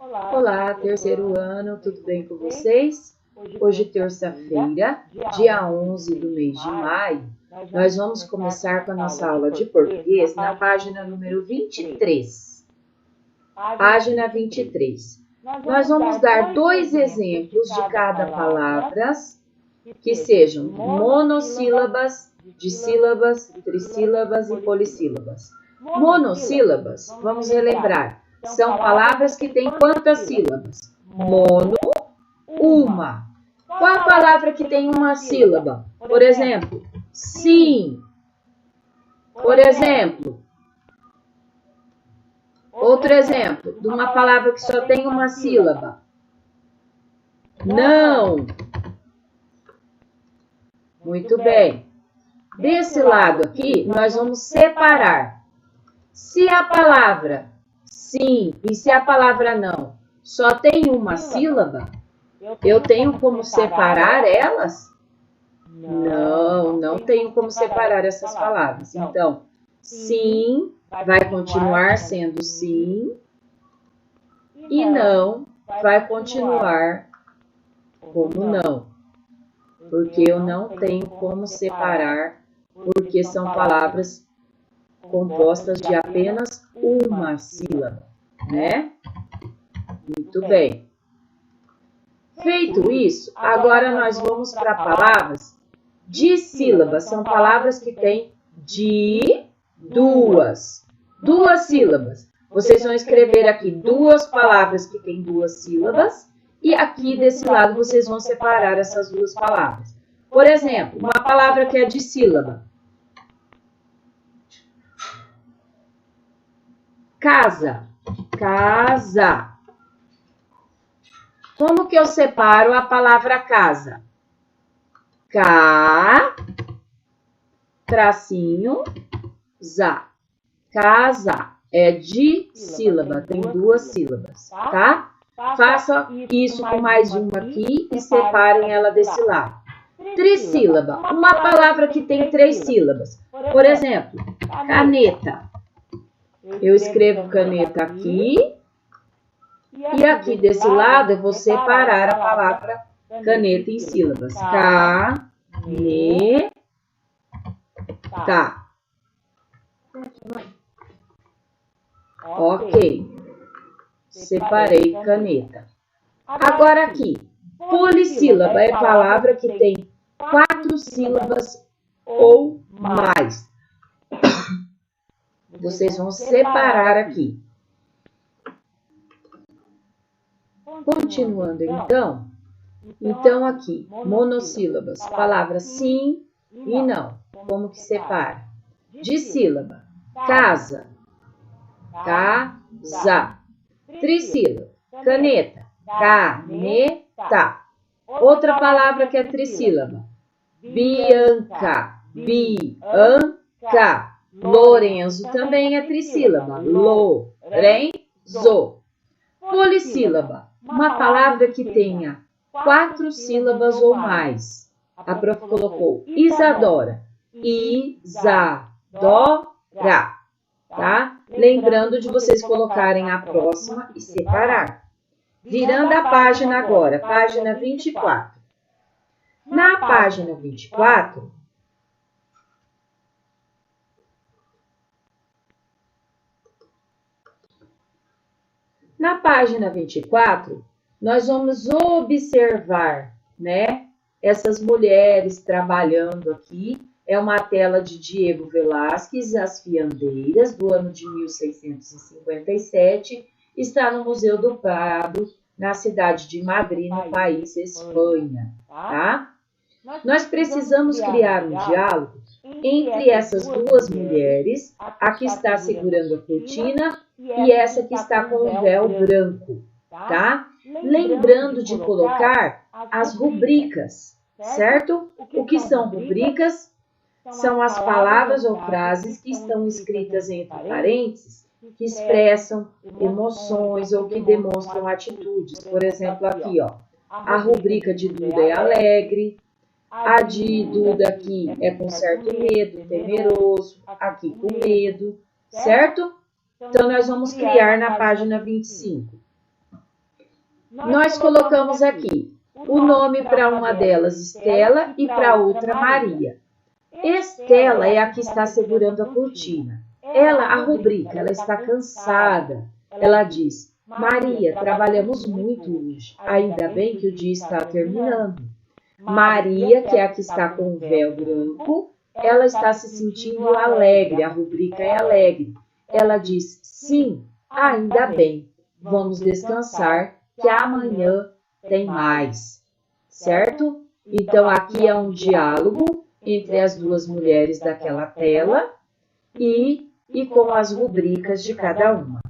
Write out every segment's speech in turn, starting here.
Olá, terceiro ano, tudo bem com vocês? Hoje, terça-feira, dia 11 do mês de maio, nós vamos começar com a nossa aula de português na página número 23. Página 23. Nós vamos dar dois exemplos de cada palavra que sejam monossílabas, dissílabas, trissílabas e polissílabas. Monossílabas, vamos relembrar, são palavras que têm quantas sílabas? Mono, uma. Qual a palavra que tem uma sílaba? Por exemplo, sim. Por exemplo, outro exemplo de uma palavra que só tem uma sílaba. Não. Muito bem. Desse lado aqui, nós vamos separar. Se a palavra sim e se a palavra não só tem uma sílaba, eu tenho como separar elas? Não, não tenho como separar essas palavras. Então, sim vai continuar sendo sim e não vai continuar como não. Porque eu não tenho como separar, porque são palavras compostas de apenas uma sílaba, né? Muito bem. Feito isso, agora nós vamos para palavras dissílabas. São palavras que têm duas sílabas. Vocês vão escrever aqui duas palavras que têm duas sílabas e aqui desse lado vocês vão separar essas duas palavras. Por exemplo, uma palavra que é dissílaba. Casa, casa. Como que eu separo a palavra casa? Ca, tracinho, za. Casa é dissílaba, tem duas sílabas, tá? Faça isso com mais uma aqui e separem ela desse lado. Trissílaba, uma palavra que tem três sílabas. Por exemplo, caneta. Eu escrevo caneta aqui e aqui desse lado eu vou separar a palavra caneta em sílabas. Caneta. Ok. Separei caneta. Agora aqui, polissílaba é palavra que tem 4 sílabas ou mais. Vocês vão separar aqui. Continuando então. Então aqui, monossílabas, palavras sim e não. Como que separa? Dissílaba, casa, casa. Trissílaba, caneta, caneta. Outra palavra que é trissílaba, Bianca, Bianca. Lorenzo também é trissílaba, Lorenzo. Polissílaba, uma palavra que tenha 4 sílabas ou mais. A prof colocou Isadora, Isadora, tá? Lembrando de vocês colocarem a próxima e separar. Virando a página agora, página 24. Na página 24, nós vamos observar, né, essas mulheres trabalhando aqui. É uma tela de Diego Velázquez, As Fiandeiras, do ano de 1657. Está no Museu do Prado, na cidade de Madrid, no país Espanha, tá? Nós precisamos criar um diálogo entre essas duas mulheres, a que está segurando a cortina e essa que está com o véu branco, tá? Lembrando de colocar as rubricas, certo? O que são rubricas? São as palavras ou frases que estão escritas entre parênteses, que expressam emoções ou que demonstram atitudes. Por exemplo, aqui, ó, a rubrica de Duda é alegre, a de Duda aqui é com certo medo, temeroso, aqui com medo, certo? Então, nós vamos criar na página 25. nós colocamos aqui o nome para uma delas, Estela, e para outra, Maria. Estela é a que está segurando a cortina. Ela, a rubrica, ela está cansada. Ela diz: Maria, trabalhamos muito hoje. Ainda bem que o dia está terminando. Maria, que é a que está com o véu branco, ela está se sentindo alegre. A rubrica é alegre. Ela diz: sim, ainda bem. Vamos descansar, que amanhã tem mais. Certo? Então, aqui é um diálogo entre as duas mulheres daquela tela e com as rubricas de cada uma.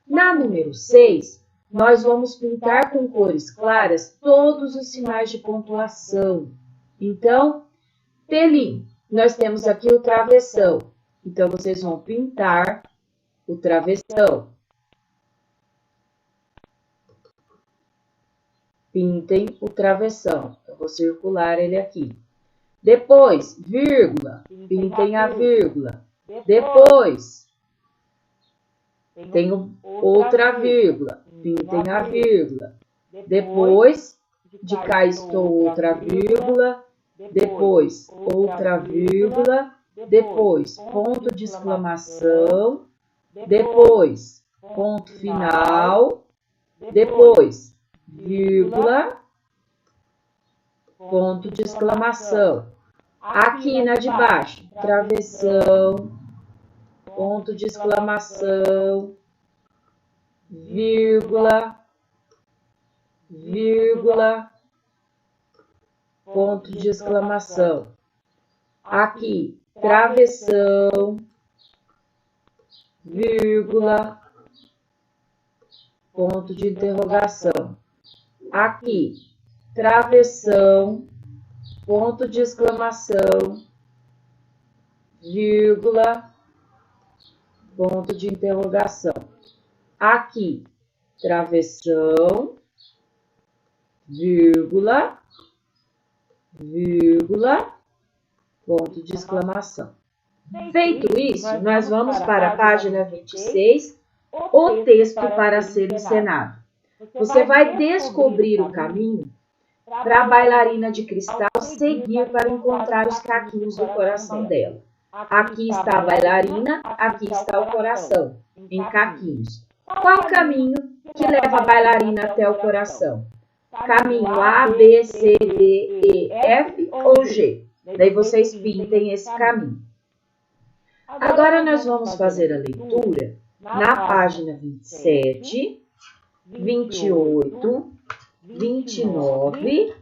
Na número 6, nós vamos pintar com cores claras todos os sinais de pontuação. Então, telim, nós temos aqui o travessão. Então, vocês vão pintar o travessão. Pintem o travessão. Eu vou circular ele aqui. Depois, vírgula, pintem a vírgula. Depois, tem outra vírgula, pintem a vírgula. Depois, de cá estou outra vírgula. Depois, outra vírgula. Depois, ponto de exclamação. Depois, ponto final. Depois, vírgula, ponto de exclamação. Aqui na de baixo, travessão, ponto de exclamação, vírgula, vírgula, ponto de exclamação. Aqui, travessão, vírgula, ponto de interrogação. Aqui, travessão, ponto de exclamação, vírgula, ponto de interrogação. Aqui, travessão, vírgula, vírgula, ponto de exclamação. Feito isso, nós vamos para a página 26, o texto para ser encenado. Você vai descobrir o caminho para a bailarina de cristal seguir para encontrar os caquinhos do coração dela. Aqui está a bailarina, aqui está o coração, em caquinhos. Qual o caminho que leva a bailarina até o coração? Caminho A, B, C, D, E, F ou G? Daí vocês pintem esse caminho. Agora nós vamos fazer a leitura na página 27, 28, 29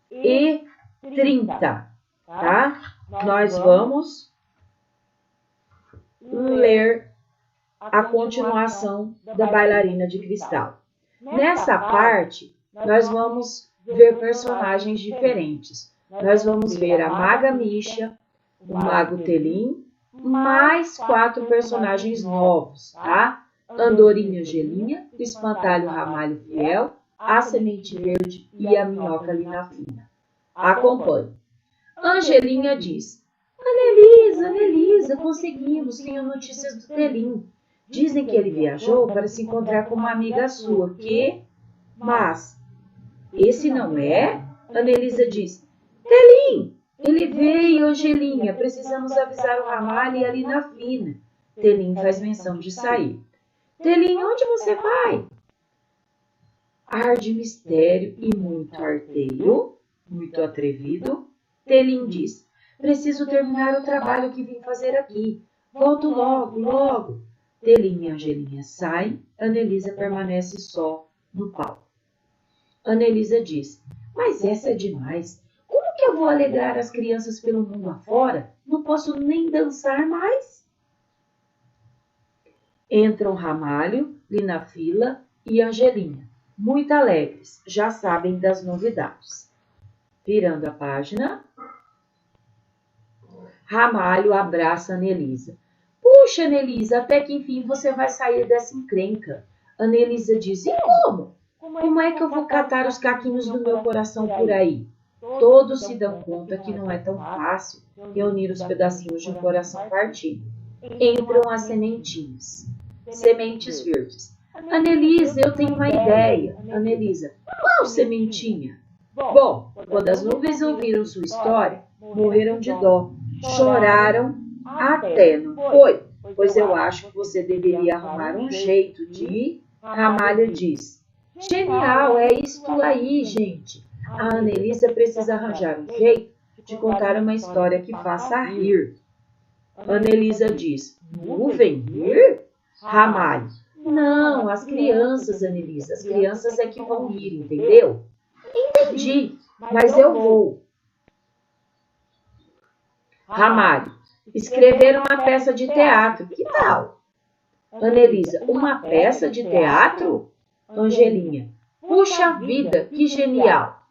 e 30, tá? Nós vamos ler a continuação da bailarina de cristal. Nessa parte, nós vamos ver personagens diferentes. Nós vamos ver a Maga Misha, o Mago Telim, mais 4 personagens novos, tá? Andorinha Angelinha, o Espantalho Ramalho Fiel, a Semente Verde e a Minhoca Lina Fina. Acompanhe. Angelinha diz: Anelisa, conseguimos, tenho notícias do Telim. Dizem que ele viajou para se encontrar com uma amiga sua, Mas, esse não é? Anelisa diz: Telim, ele veio, Angelinha, precisamos avisar o Ramalho e a Lina Fina. Telim faz menção de sair. Telim, onde você vai? Ar de mistério e muito arteiro, muito atrevido. Telim diz: preciso terminar o trabalho que vim fazer aqui. Volto logo, logo. Telim e Angelinha saem, Anelisa permanece só no palco. Anelisa diz: mas essa é demais. Como que eu vou alegrar as crianças pelo mundo afora? Não posso nem dançar mais. Entram Ramalho, Lina Fila e Angelinha, muito alegres, já sabem das novidades. Virando a página, Ramalho abraça Anelisa. Puxa, Anelisa, até que enfim você vai sair dessa encrenca. Anelisa diz: e como? Como é que eu vou catar os caquinhos do meu coração por aí? Todos se dão conta que não é tão fácil reunir os pedacinhos de um coração partido. Entram as sementinhas. Sementes verdes. Anelisa, eu tenho uma ideia. Anelisa, qual sementinha? Bom, quando as nuvens ouviram sua história, morreram de dó, choraram até, não foi? Pois eu acho que você deveria arrumar um jeito de... Ramalho diz, genial, é isto aí, gente. A Anelisa precisa arranjar um jeito de contar uma história que faça rir. Anelisa diz, nuvem rir? Ramalho, não, as crianças, Anelisa, as crianças é que vão rir, entendeu? Entendi, mas eu vou. Ramalho, escrever uma peça de teatro, que tal? Anelisa, uma peça de teatro? Angelinha, puxa vida, que genial.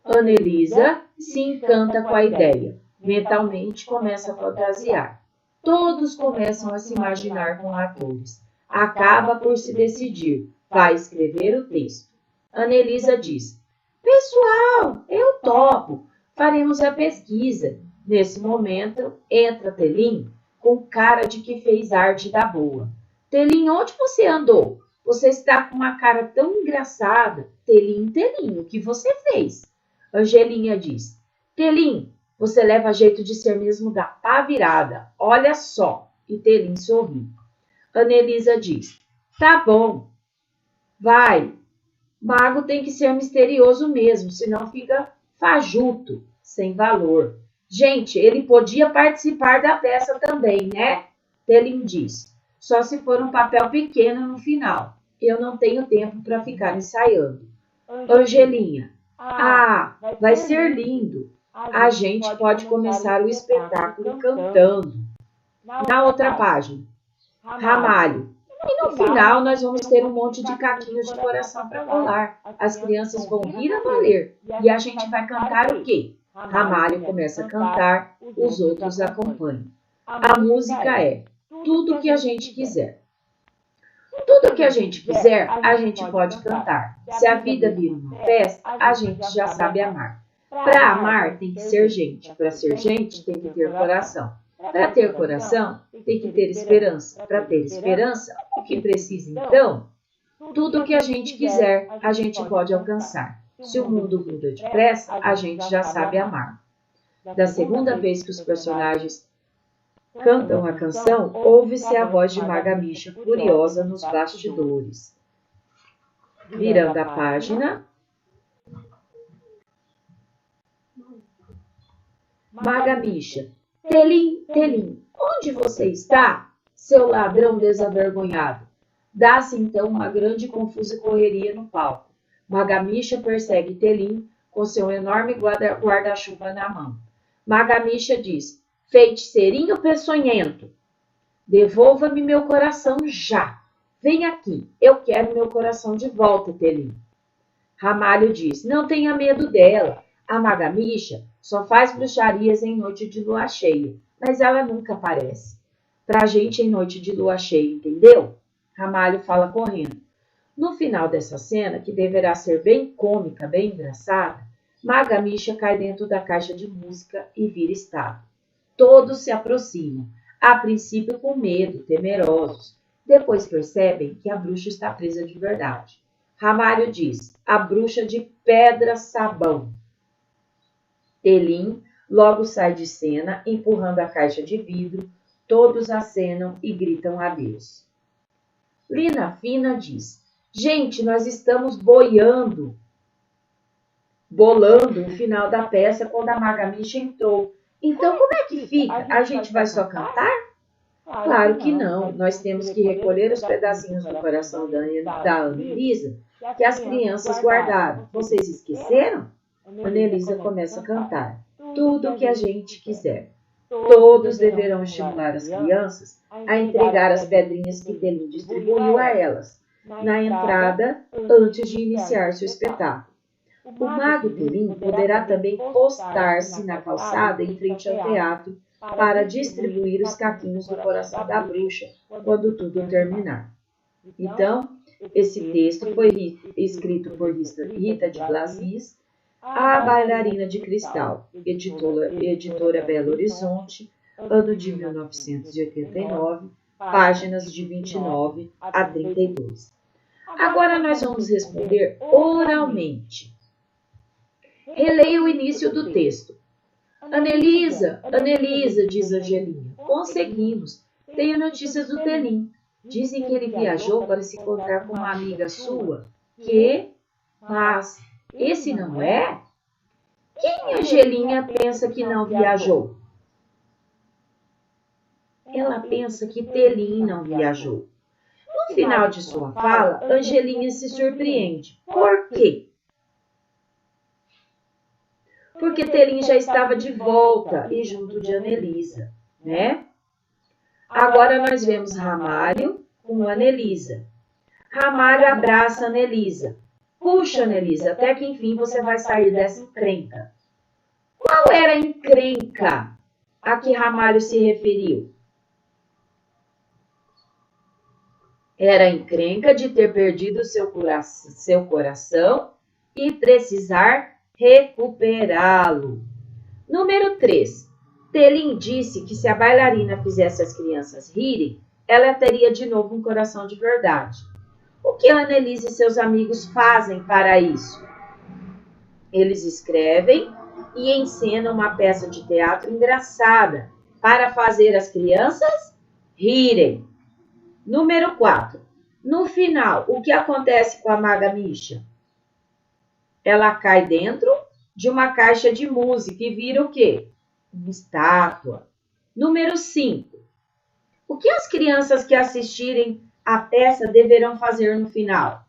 Anelisa se encanta com a ideia. Mentalmente começa a fantasiar. Todos começam a se imaginar com atores. Acaba por se decidir. Vai escrever o texto. Anelisa diz, pessoal, eu topo. Faremos a pesquisa. Nesse momento, entra Telim com cara de que fez arte da boa. Telim, onde você andou? Você está com uma cara tão engraçada. Telim, o que você fez? Angelinha diz, Telim, você leva jeito de ser mesmo da pá virada. Olha só. E Telim sorri. Anelisa diz, tá bom. Vai. Mago tem que ser misterioso mesmo, senão fica fajuto, sem valor. Gente, ele podia participar da peça também, né? Telim diz, só se for um papel pequeno no final. Eu não tenho tempo para ficar ensaiando. Angelinha, vai ser lindo. A gente pode começar o espetáculo cantando. Na outra página, Ramalho. E no final nós vamos ter um monte de caquinhos de coração para colar. As crianças vão rir a valer. E a gente vai cantar o quê? Ramalho começa a cantar, os outros acompanham. A música é Tudo que a gente quiser. Tudo que a gente quiser, a gente pode cantar. Se a vida vira uma festa, a gente já sabe amar. Para amar tem que ser gente. Para ser gente tem que ter coração. Para ter coração, tem que ter esperança. Para ter esperança, o que precisa então? Tudo que a gente quiser, a gente pode alcançar. Se o mundo muda depressa, a gente já sabe amar. Da segunda vez que os personagens cantam a canção, ouve-se a voz de Magamicha furiosa nos bastidores. Virando a página, Magamicha, Telim, onde você está, seu ladrão desavergonhado? Dá-se então uma grande confusa correria no palco. Magamicha persegue Telim com seu enorme guarda-chuva na mão. Magamicha diz, feiticeirinho peçonhento, devolva-me meu coração já. Vem aqui, eu quero meu coração de volta, Telim. Ramalho diz, não tenha medo dela. A Magamicha só faz bruxarias em noite de lua cheia, mas ela nunca aparece. Pra gente em noite de lua cheia, entendeu? Ramalho fala correndo. No final dessa cena, que deverá ser bem cômica, bem engraçada, Magamicha cai dentro da caixa de música e vira estátua. Todos se aproximam, a princípio com medo, temerosos. Depois percebem que a bruxa está presa de verdade. Ramalho diz, a bruxa de pedra-sabão. Telim logo sai de cena, empurrando a caixa de vidro. Todos acenam e gritam adeus. Lina Fina diz, gente, nós estamos bolando o final da peça quando a Magamicha entrou. Então, como é que fica? A gente vai só cantar? Claro que não. Nós temos que recolher os pedacinhos do coração da Anelisa que as crianças guardaram. Vocês esqueceram? Anelisa começa a cantar. Tudo que a gente quiser. Todos deverão estimular as crianças a entregar as pedrinhas que Telim distribuiu a elas, na entrada, antes de iniciar seu espetáculo. O mago Telim poderá também postar-se na calçada em frente ao teatro para distribuir os caquinhos do coração da bruxa quando tudo terminar. Então, esse texto foi escrito por Rita de Blasius, A Bailarina de Cristal, editora Belo Horizonte, ano de 1989, páginas de 29 a 32. Agora nós vamos responder oralmente. Releia o início do texto. Anelisa, Anelisa, diz Angelinha. Conseguimos. Tenho notícias do Telim. Dizem que ele viajou para se encontrar com uma amiga sua. Mas esse não é? Quem Angelinha pensa que não viajou? Ela pensa que Telim não viajou. No final de sua fala, Angelinha se surpreende. Por quê? Porque Telim já estava de volta e junto de Anelisa, né? Agora nós vemos Ramalho com Anelisa. Ramalho abraça Anelisa. Puxa, Anelisa, até que enfim você vai sair dessa encrenca. Qual era a encrenca a que Ramalho se referiu? Era a encrenca de ter perdido seu coração e precisar recuperá-lo. Número 3. Telim disse que se a bailarina fizesse as crianças rirem, ela teria de novo um coração de verdade. O que Anelisa e seus amigos fazem para isso? Eles escrevem e encenam uma peça de teatro engraçada para fazer as crianças rirem. Número 4. No final, o que acontece com a Maga Misha? Ela cai dentro de uma caixa de música e vira o quê? Uma estátua. Número 5. O que as crianças que assistirem a peça deverão fazer no final?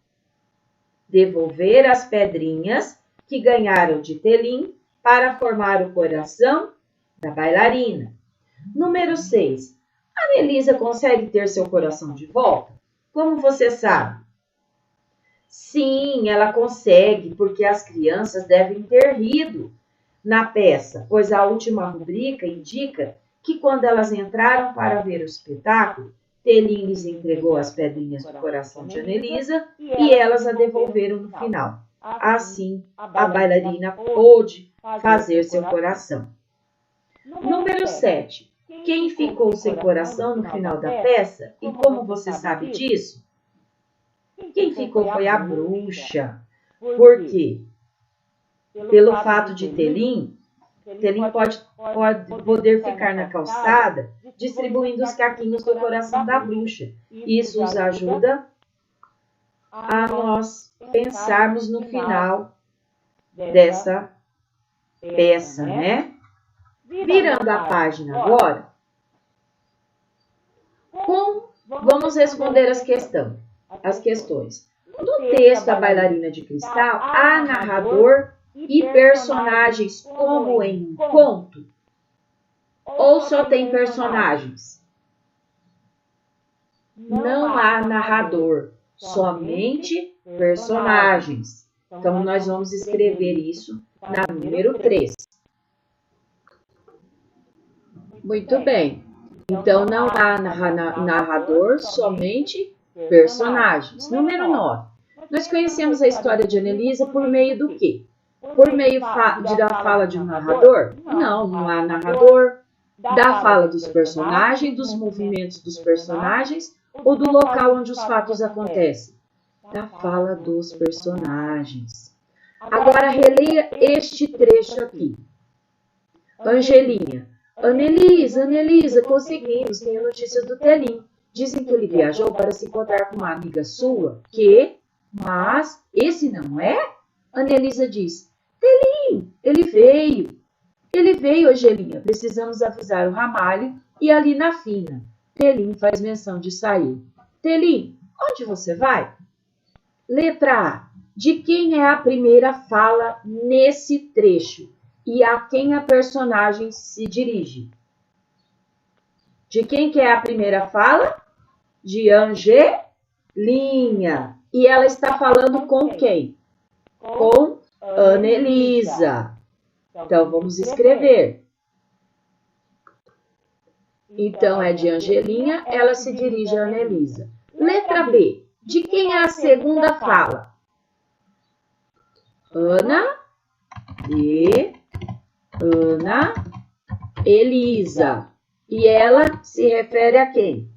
Devolver as pedrinhas que ganharam de Telim para formar o coração da bailarina. Número 6. A Anelisa consegue ter seu coração de volta? Como você sabe? Sim, ela consegue, porque as crianças devem ter rido na peça, pois a última rubrica indica que quando elas entraram para ver o espetáculo, Telim lhes entregou as pedrinhas do coração de Anelisa e elas a devolveram no final. Assim, a bailarina pôde fazer seu coração. Número 7. Quem ficou sem coração no final da peça? E como você sabe disso? Quem ficou foi a bruxa. Por quê? Pelo fato de Telim pode poder ficar na calçada distribuindo os caquinhos do coração da bruxa. Isso os ajuda a nós pensarmos no final dessa peça, né? Virando a página agora, vamos responder as questões. No texto A Bailarina de Cristal, há narrador e personagens como em um conto? Ou só tem personagens? Não há narrador, somente personagens. Então, nós vamos escrever isso na número 3. Muito bem. Então, não há narrador, somente personagens. Número 9. Nós conhecemos a história de Anelisa por meio do quê? Por meio da fala de um narrador? Não, não há narrador. Da fala dos personagens, dos movimentos dos personagens ou do local onde os fatos acontecem? Da fala dos personagens. Agora, releia este trecho aqui. Angelinha. Anelisa, Anelisa, conseguimos, tenho notícias do Telim. Dizem que ele viajou para se encontrar com uma amiga sua. Mas esse não é? Anelisa diz. Telim, ele veio. Ele veio, Angelinha. Precisamos avisar o Ramalho e ali na fina. Telim faz menção de sair. Telim, onde você vai? Letra A. De quem é a primeira fala nesse trecho? E a quem a personagem se dirige? De quem que é a primeira fala? De Angelinha. E ela está falando com quem? Com Anelisa. Então, vamos escrever. Então, é de Angelinha, ela se dirige a Anelisa. Letra B. De quem é a segunda fala? Ana e Ana Elisa. E ela se refere a quem?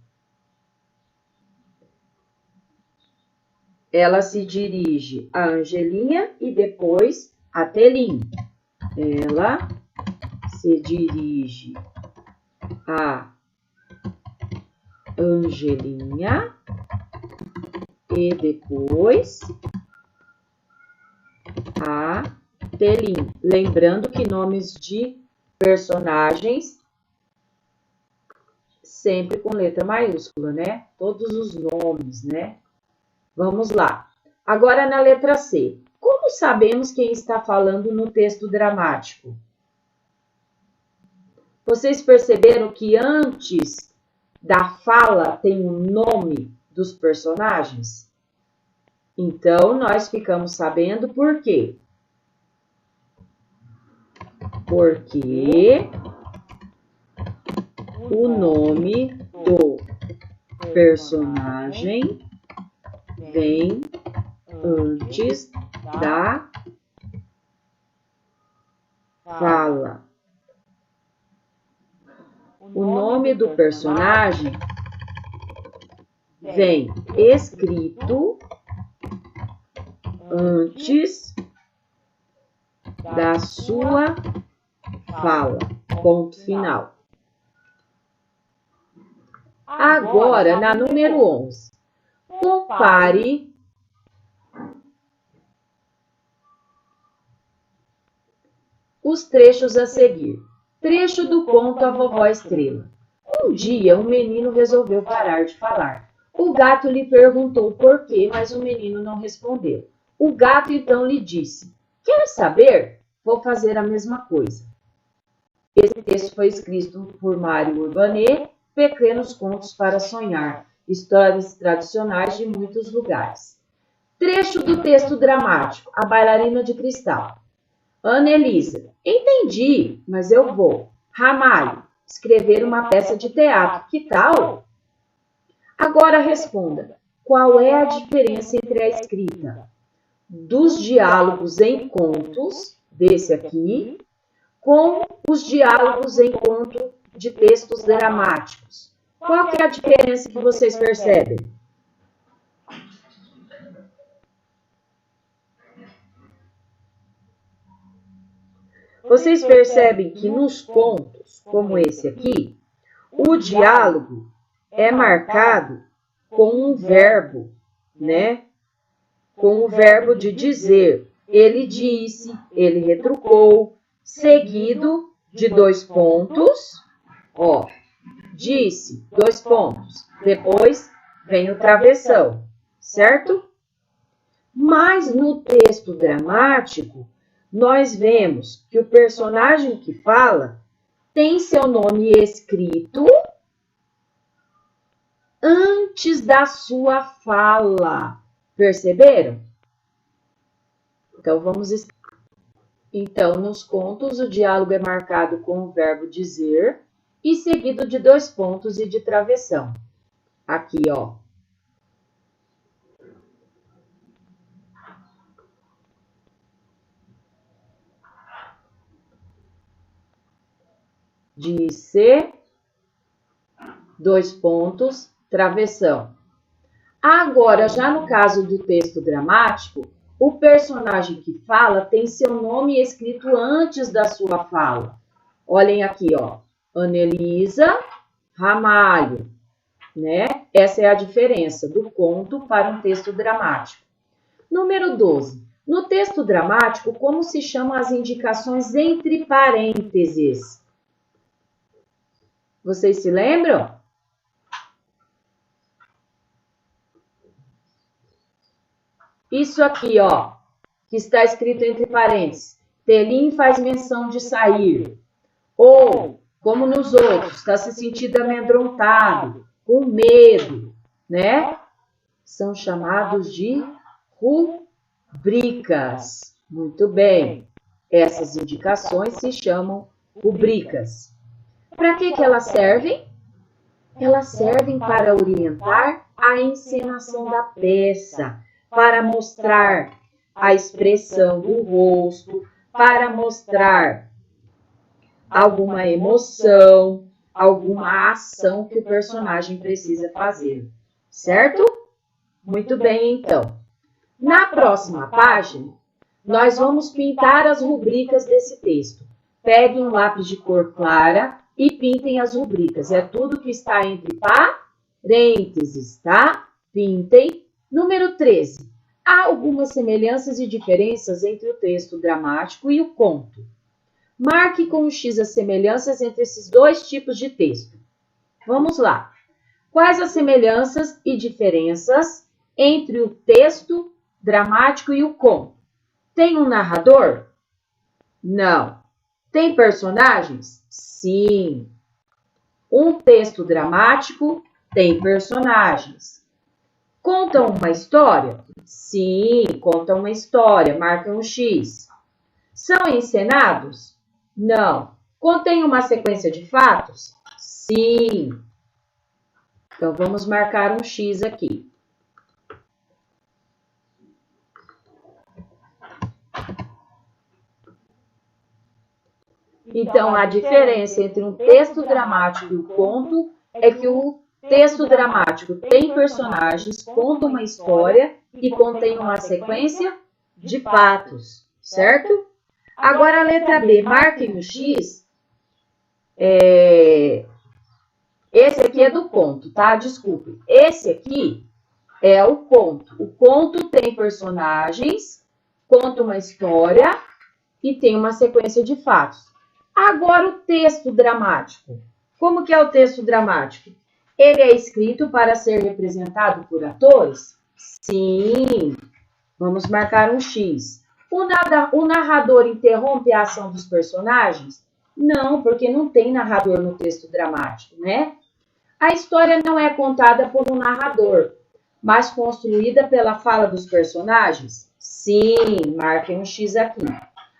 ela se dirige a Angelinha e depois a Telim. Ela se dirige a Angelinha e depois a Telim. Lembrando que nomes de personagens sempre com letra maiúscula, né? Todos os nomes, né? Vamos lá. Agora na letra C. Como sabemos quem está falando no texto dramático? Vocês perceberam que antes da fala tem o nome dos personagens? Então, nós ficamos sabendo por quê? Porque o nome do personagem vem antes da fala. O nome do personagem vem escrito antes da sua fala. Ponto final. Agora, na número 11. Compare os trechos a seguir. Trecho do conto A Vovó Estrela. Um dia, um menino resolveu parar de falar. O gato lhe perguntou por quê, mas o menino não respondeu. O gato então lhe disse: "Quer saber? Vou fazer a mesma coisa." Esse texto foi escrito por Mário Urbanet, Pequenos Contos para Sonhar, histórias tradicionais de muitos lugares. Trecho do texto dramático, A Bailarina de Cristal. Ana Elisa: "Entendi, mas eu vou." Ramalho: "Escrever uma peça de teatro, que tal?" Agora responda: qual é a diferença entre a escrita dos diálogos em contos, desse aqui, com os diálogos em conto de textos dramáticos? Qual que é a diferença que vocês percebem? Vocês percebem que nos contos, como esse aqui, o diálogo é marcado com um verbo, né? Com o verbo de dizer. Ele disse, ele retrucou, seguido de 2 pontos. Ó, disse, 2 pontos. Depois vem o travessão, certo? Mas no texto dramático, nós vemos que o personagem que fala tem seu nome escrito antes da sua fala. Perceberam? Então, nos contos, o diálogo é marcado com o verbo dizer e seguido de 2 pontos e de travessão. Aqui, ó. Disse, 2 pontos, travessão. Agora, já no caso do texto dramático, o personagem que fala tem seu nome escrito antes da sua fala. Olhem aqui, ó. Ana Elisa Ramalho, né? Essa é a diferença do conto para um texto dramático. Número 12. No texto dramático, como se chamam as indicações entre parênteses? Vocês se lembram? Isso aqui, ó, que está escrito entre parênteses. Telim faz menção de sair. Ou, como nos outros, está se sentindo amedrontado, com medo, né? São chamados de rubricas. Muito bem. Essas indicações se chamam rubricas. Para que elas servem? Elas servem para orientar a encenação da peça, para mostrar a expressão do rosto, para mostrar alguma emoção, alguma ação que o personagem precisa fazer, certo? Muito bem, então. Na próxima página, nós vamos pintar as rubricas desse texto. Peguem um lápis de cor clara e pintem as rubricas. É tudo que está entre parênteses, tá? Pintem. Número 13. Há algumas semelhanças e diferenças entre o texto dramático e o conto. Marque com um X as semelhanças entre esses dois tipos de texto. Vamos lá. Quais as semelhanças e diferenças entre o texto dramático e o conto? Tem um narrador? Não. Tem personagens? Sim. Um texto dramático tem personagens. Contam uma história? Sim, contam uma história. Marcam um X. São encenados? Não. Contém uma sequência de fatos? Sim. Então, vamos marcar um X aqui. Então, a diferença entre um texto dramático e o conto é que o texto dramático tem personagens, conta uma história e contém uma sequência de fatos, certo? Agora, a letra B, marquem o X. Esse aqui é do conto, tá? Desculpe. Esse aqui é o conto. O conto tem personagens, conta uma história e tem uma sequência de fatos. Agora, o texto dramático. Como que é o texto dramático? Ele é escrito para ser representado por atores? Sim. Vamos marcar um X. O narrador interrompe a ação dos personagens? Não, porque não tem narrador no texto dramático, né? A história não é contada por um narrador, mas construída pela fala dos personagens? Sim, marquem um X aqui.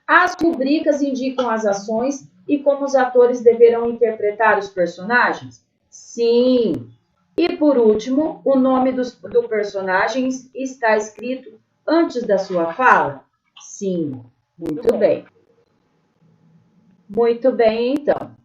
As rubricas indicam as ações e como os atores deverão interpretar os personagens? Sim. E por último, o nome do personagem está escrito antes da sua fala? Sim. Muito bem. Muito bem, então.